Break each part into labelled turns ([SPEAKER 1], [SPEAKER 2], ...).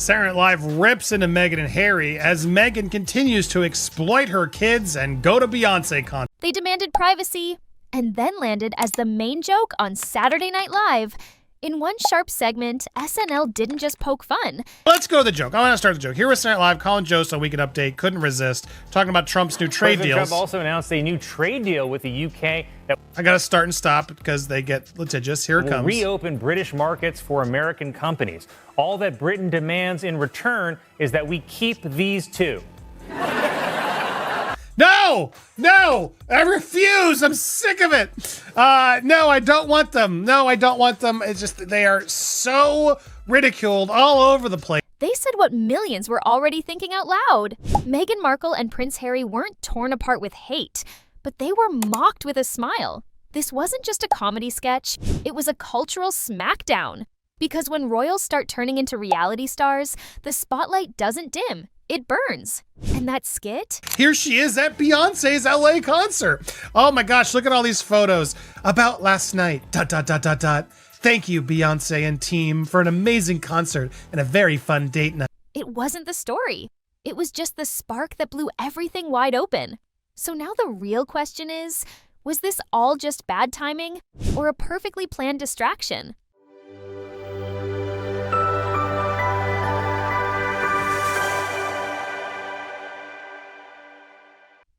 [SPEAKER 1] Saturday Night Live rips into Meghan and Harry as Meghan continues to exploit her kids and go to Beyonce concert.
[SPEAKER 2] They demanded privacy and then landed as the main joke on Saturday Night Live. In one sharp segment, SNL didn't just poke fun.
[SPEAKER 1] Let's go to the joke. I want to start the joke. Here was Saturday Night Live, Colin Jost on Weekend Update, couldn't resist, talking about Trump's new trade
[SPEAKER 3] President
[SPEAKER 1] deals.
[SPEAKER 3] Trump also announced a new trade deal with the UK that
[SPEAKER 1] I got to start and stop because they get litigious. Here it
[SPEAKER 3] will
[SPEAKER 1] comes.
[SPEAKER 3] reopen British markets for American companies. All that Britain demands in return is that we keep these two.
[SPEAKER 1] No, I refuse. I'm sick of it. No, I don't want them. It's just they are so ridiculed all over the place.
[SPEAKER 2] They said what millions were already thinking out loud. Meghan Markle and Prince Harry weren't torn apart with hate, but they were mocked with a smile. This wasn't just a comedy sketch, it was a cultural smackdown. Because when royals start turning into reality stars, the spotlight doesn't dim. It burns. And that skit?
[SPEAKER 1] Here she is at Beyonce's LA concert. Oh my gosh, look at all these photos about last night. ... Thank you, Beyonce and team, for an amazing concert and a very fun date night.
[SPEAKER 2] It wasn't the story. It was just the spark that blew everything wide open. So now the real question is, was this all just bad timing or a perfectly planned distraction?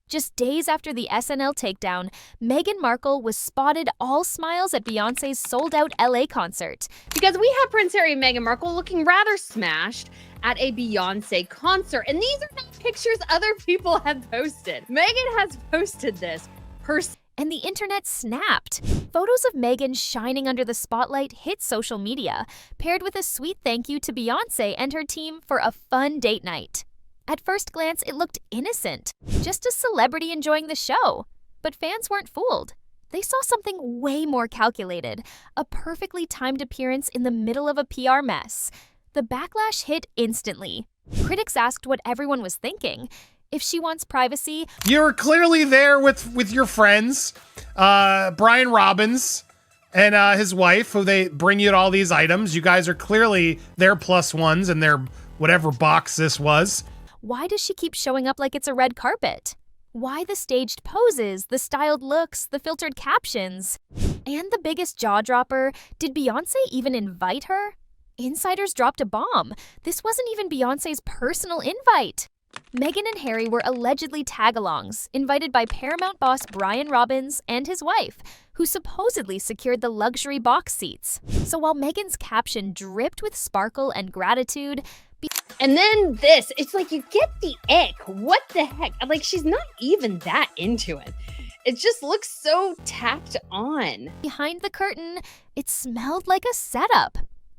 [SPEAKER 2] Just days after the SNL takedown, Meghan Markle was spotted all smiles at Beyonce's sold-out LA concert.
[SPEAKER 4] Because we have Prince Harry and Meghan Markle looking rather smashed at a Beyonce concert. And these are not pictures other people have posted. Meghan has posted this herself.
[SPEAKER 2] And the internet snapped. Photos of Meghan shining under the spotlight hit social media, paired with a sweet thank you to Beyonce and her team for a fun date night. At first glance, it looked innocent, just a celebrity enjoying the show. But fans weren't fooled. They saw something way more calculated, a perfectly timed appearance in the middle of a PR mess. The backlash hit instantly. Critics asked what everyone was thinking. If she wants privacy,
[SPEAKER 1] You're clearly there with your friends, Brian Robbins and his wife, who they bring you all these items. You guys are clearly their plus ones in their whatever box this was.
[SPEAKER 2] why does she keep showing up like it's a red carpet? Why the staged poses, the styled looks, the filtered captions? And the biggest jaw-dropper, did Beyonce even invite her? Insiders dropped a bomb. This wasn't even Beyonce's personal invite. Meghan and Harry were allegedly tag-alongs, invited by Paramount boss Brian Robbins and his wife, who supposedly secured the luxury box seats. So while Meghan's caption dripped with sparkle and gratitude,
[SPEAKER 4] and then this, it's like you get the ick. What the heck? Like, she's not even that into it. It just looks so tacked on.
[SPEAKER 2] behind the curtain, it smelled like a setup.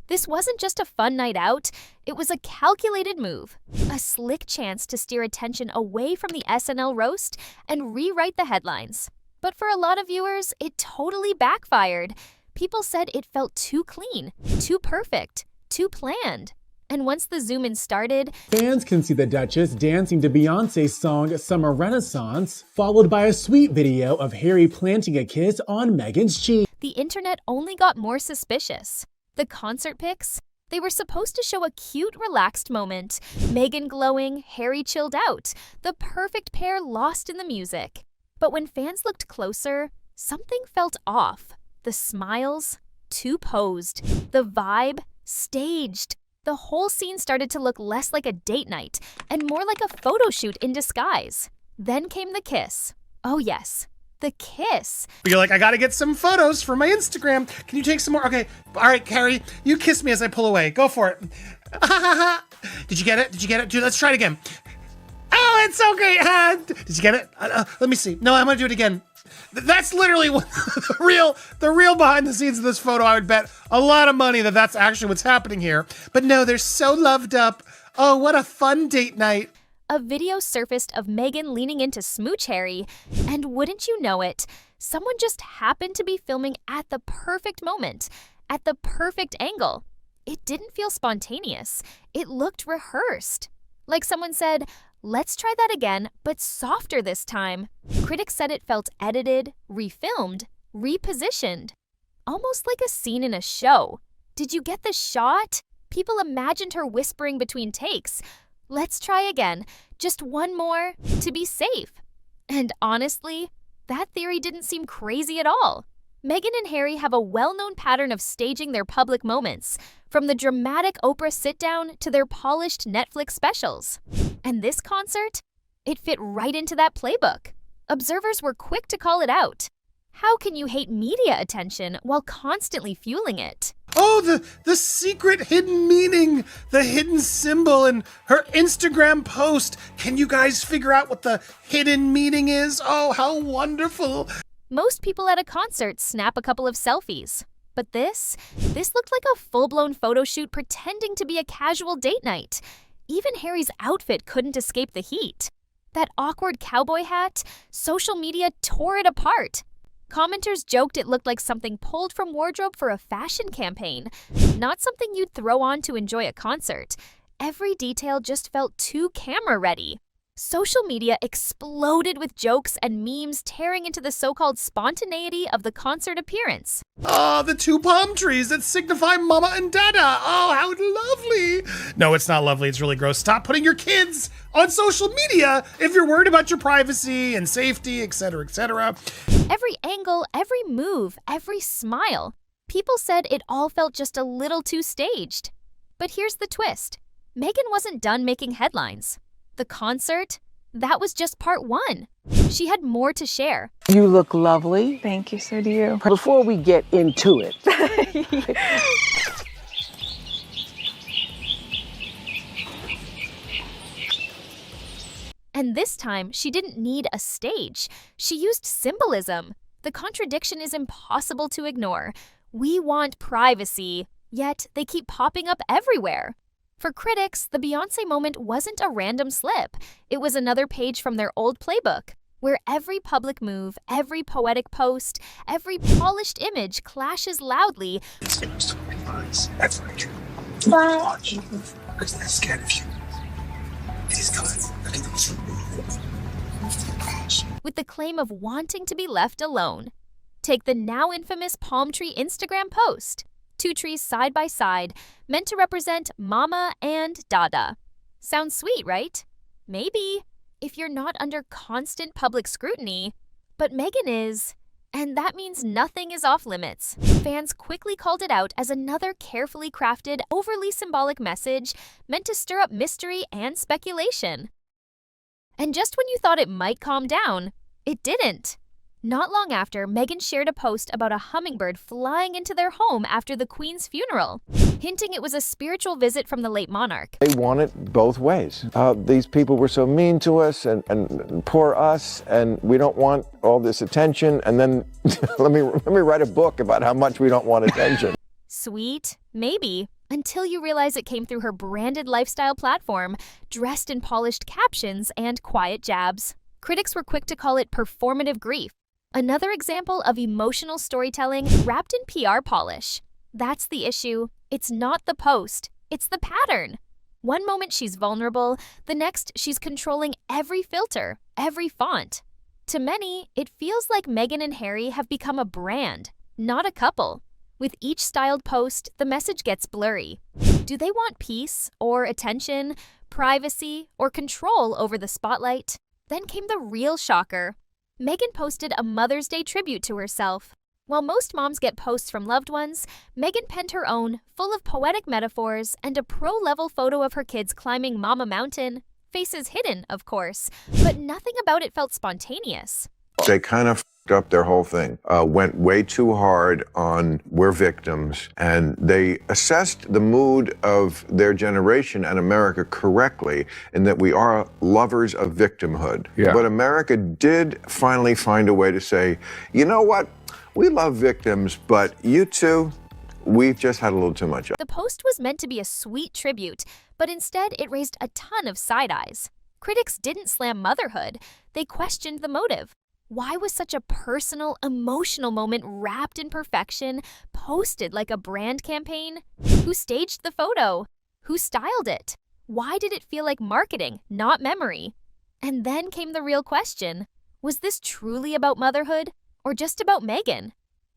[SPEAKER 2] This wasn't just a fun night out, it was a calculated move. A slick chance to steer attention away from the SNL roast and rewrite the headlines. But for a lot of viewers, it totally backfired. People said it felt too clean, too perfect, too planned. And once the zoom-in started,
[SPEAKER 5] fans can see the Duchess dancing to Beyonce's song Summer Renaissance, followed by a sweet video of Harry planting a kiss on Meghan's cheek.
[SPEAKER 2] the internet only got more suspicious. The concert pics, they were supposed to show a cute, relaxed moment. Meghan glowing, Harry chilled out, the perfect pair lost in the music. But when fans looked closer, something felt off. The smiles, too posed. The vibe, staged. The whole scene started to look less like a date night and more like a photo shoot in disguise. Then came the kiss. Oh yes, the kiss.
[SPEAKER 1] You're like, I gotta get some photos for my Instagram. Can you take some more? Okay, all right, Carrie, you kiss me as I pull away. Go for it. Did you get it? Did you get it? Dude, let's try it again. Oh, it's so great. Did you get it? Let me see. No, I'm gonna do it again. That's literally what the real behind the scenes of this photo. I would bet a lot of money that that's actually what's happening here. But no, they're so loved up. Oh, what a fun date night.
[SPEAKER 2] A video surfaced of Meghan leaning into smooch Harry, and wouldn't you know it, someone just happened to be filming at the perfect moment, at the perfect angle. It didn't feel spontaneous. It looked rehearsed. Like someone said, let's try that again, but softer this time. Critics said it felt edited, refilmed, repositioned. Almost like a scene in a show. Did you get the shot? People imagined her whispering between takes, "Let's try again, just one more, to be safe." And honestly, that theory didn't seem crazy at all. Meghan and Harry have a well-known pattern of staging their public moments, from the dramatic Oprah sit-down to their polished Netflix specials. And this concert? It fit right into that playbook. Observers were quick to call it out. How can you hate media attention while constantly fueling it?
[SPEAKER 1] Oh, the secret hidden meaning, the hidden symbol in her Instagram post. Can you guys figure out what the hidden meaning is? Oh, how wonderful.
[SPEAKER 2] Most people at a concert snap a couple of selfies. But this looked like a full-blown photo shoot pretending to be a casual date night. Even Harry's outfit couldn't escape the heat. That awkward cowboy hat, social media tore it apart. Commenters joked it looked like something pulled from wardrobe for a fashion campaign, not something you'd throw on to enjoy a concert. Every detail just felt too camera-ready. Social media exploded with jokes and memes tearing into the so-called spontaneity of the concert appearance.
[SPEAKER 1] Oh, the two palm trees that signify mama and dada. Oh, how lovely. No, it's not lovely. It's really gross. Stop putting your kids on social media if you're worried about your privacy and safety, etc., etc.
[SPEAKER 2] Every angle, every move, every smile. People said it all felt just a little too staged. But here's the twist. Meghan wasn't done making headlines. The concert, that was just part one. She had more to share.
[SPEAKER 6] You look lovely.
[SPEAKER 7] Thank you, so do you.
[SPEAKER 6] Before we get into it,
[SPEAKER 2] And this time, she didn't need a stage. She used symbolism. The contradiction is impossible to ignore. We want privacy, yet they keep popping up everywhere. For critics, the Beyonce moment wasn't a random slip. It was another page from their old playbook, where every public move, every poetic post, every polished image clashes loudly.
[SPEAKER 8] It's to realize that's not true. Watch, because they're scared of you. It is good. I think it's
[SPEAKER 2] with the claim of wanting to be left alone. Take the now infamous palm tree Instagram post. Two trees side by side, meant to represent Mama and Dada. Sounds sweet, right? Maybe, if you're not under constant public scrutiny. But Meghan is, and that means nothing is off limits. Fans quickly called it out as another carefully crafted, overly symbolic message meant to stir up mystery and speculation. And just when you thought it might calm down, it didn't. Not long after, Meghan shared a post about a hummingbird flying into their home after the Queen's funeral, hinting it was a spiritual visit from the late monarch.
[SPEAKER 9] They want it both ways. These people were so mean to us and poor us, and we don't want all this attention. And then let me write a book about how much we don't want attention.
[SPEAKER 2] Sweet, maybe, until you realize it came through her branded lifestyle platform, dressed in polished captions and quiet jabs. Critics were quick to call it performative grief. Another example of emotional storytelling wrapped in PR polish. That's the issue. It's not the post, it's the pattern. One moment she's vulnerable, the next she's controlling every filter, every font. To many, it feels like Meghan and Harry have become a brand, not a couple. With each styled post, the message gets blurry. Do they want peace or attention, privacy, or control over the spotlight? Then came the real shocker. Meghan posted a Mother's Day tribute to herself. While most moms get posts from loved ones, Meghan penned her own, full of poetic metaphors and a pro-level photo of her kids climbing Mama Mountain. Faces hidden, of course, but nothing about it felt spontaneous.
[SPEAKER 10] They kind of f***ed up their whole thing, went way too hard on we're victims, and they assessed the mood of their generation and America correctly in that we are lovers of victimhood.
[SPEAKER 9] Yeah.
[SPEAKER 10] But America did finally find a way to say, you know what, we love victims, but you two, we've just had a little too much.
[SPEAKER 2] The post was meant to be a sweet tribute, but instead it raised a ton of side eyes. Critics didn't slam motherhood, they questioned the motive. Why was such a personal, emotional moment wrapped in perfection, posted like a brand campaign? Who staged the photo? Who styled it? Why did it feel like marketing, not memory? And then came the real question. Was this truly about motherhood, or just about Meghan?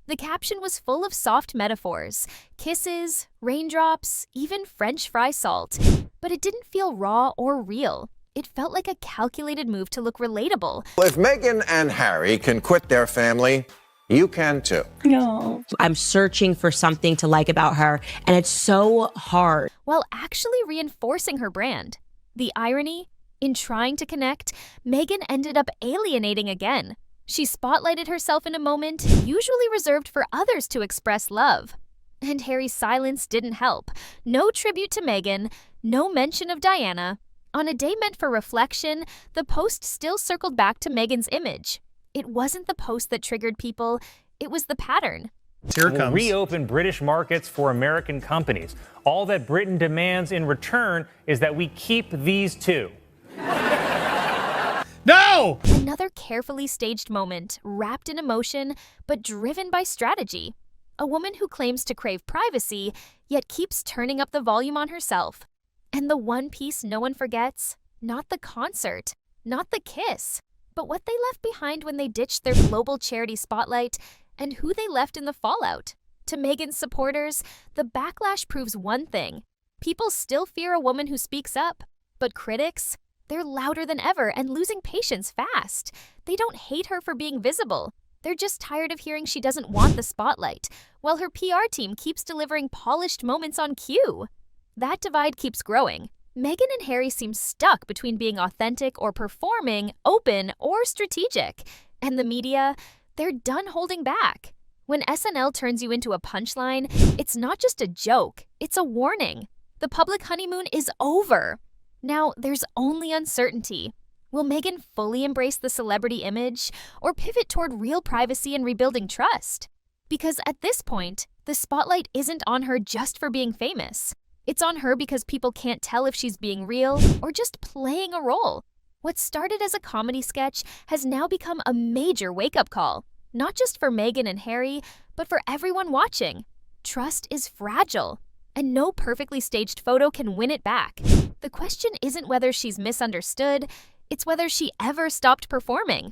[SPEAKER 2] The caption was full of soft metaphors, kisses, raindrops, even French fry salt. But it didn't feel raw or real. It felt like a calculated move to look relatable.
[SPEAKER 9] If Meghan and Harry can quit their family, you can too.
[SPEAKER 7] No. I'm searching for something to like about her, and it's so hard.
[SPEAKER 2] While actually reinforcing her brand. The irony? In trying to connect, Meghan ended up alienating again. She spotlighted herself in a moment usually reserved for others to express love. And Harry's silence didn't help. No tribute to Meghan, no mention of Diana. On a day meant for reflection, the post still circled back to Meghan's image. It wasn't the post that triggered people, it was the pattern.
[SPEAKER 1] Here it
[SPEAKER 3] Will
[SPEAKER 1] comes.
[SPEAKER 3] reopen British markets for American companies. All that Britain demands in return is that we keep these two.
[SPEAKER 1] No!
[SPEAKER 2] Another carefully staged moment, wrapped in emotion, but driven by strategy. A woman who claims to crave privacy, yet keeps turning up the volume on herself. And the one piece no one forgets? Not the concert, not the kiss, but what they left behind when they ditched their global charity spotlight and who they left in the fallout. To Meghan's supporters, the backlash proves one thing. People still fear a woman who speaks up, but critics? They're louder than ever and losing patience fast. They don't hate her for being visible. They're just tired of hearing she doesn't want the spotlight, while her PR team keeps delivering polished moments on cue. That divide keeps growing. Meghan and Harry seem stuck between being authentic or performing, open or strategic. And the media, they're done holding back. When SNL turns you into a punchline, it's not just a joke, it's a warning. The public honeymoon is over. Now, there's only uncertainty. Will Meghan fully embrace the celebrity image or pivot toward real privacy and rebuilding trust? Because at this point, the spotlight isn't on her just for being famous. It's on her because people can't tell if she's being real or just playing a role. What started as a comedy sketch has now become a major wake-up call, not just for Meghan and Harry, but for everyone watching. Trust is fragile, and no perfectly staged photo can win it back. The question isn't whether she's misunderstood, it's whether she ever stopped performing.